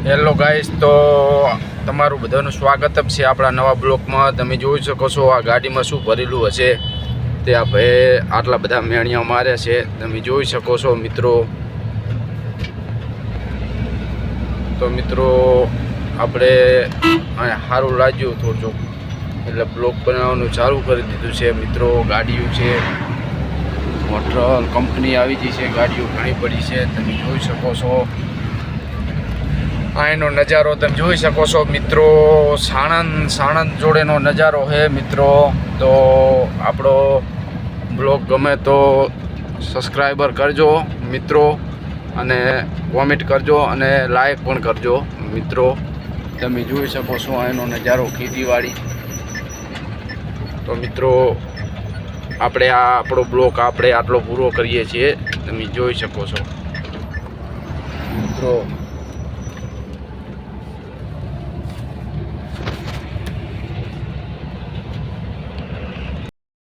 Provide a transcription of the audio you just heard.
Hello guys, તો તમારું બધાનું સ્વાગત છે આપણા નવા બ્લોકમાં। તમે જોઈ શકો છો આ ગાડીમાં શું ભરેલું હશે તે આ ભાઈ આટલા બધા મેણિયા મારે છે, તમે જોઈ શકો છો મિત્રો। તો મિત્રો આપણે સારું લાગ્યું થોડું એટલે બ્લોક બનાવવાનું ચાલુ કરી દીધું છે મિત્રો। ગાડીઓ છે, મોટર કંપની આવી ગઈ છે, ગાડીઓ ઘણી પડી છે, તમે જોઈ શકો છો। આ એનો નજારો તમે જોઈ શકો છો મિત્રો। સાણંદ જોડેનો નજારો છે મિત્રો। તો આપણો બ્લોગ ગમે તો સબસ્ક્રાઈબર કરજો મિત્રો, અને કોમેન્ટ કરજો અને લાઈક પણ કરજો મિત્રો। તમે જોઈ શકો છો આ એનો નજારો ખેતીવાડી। તો મિત્રો આપણે આપણો બ્લોગ આટલો પૂરો કરીએ છીએ, તમે જોઈ શકો છો મિત્રો।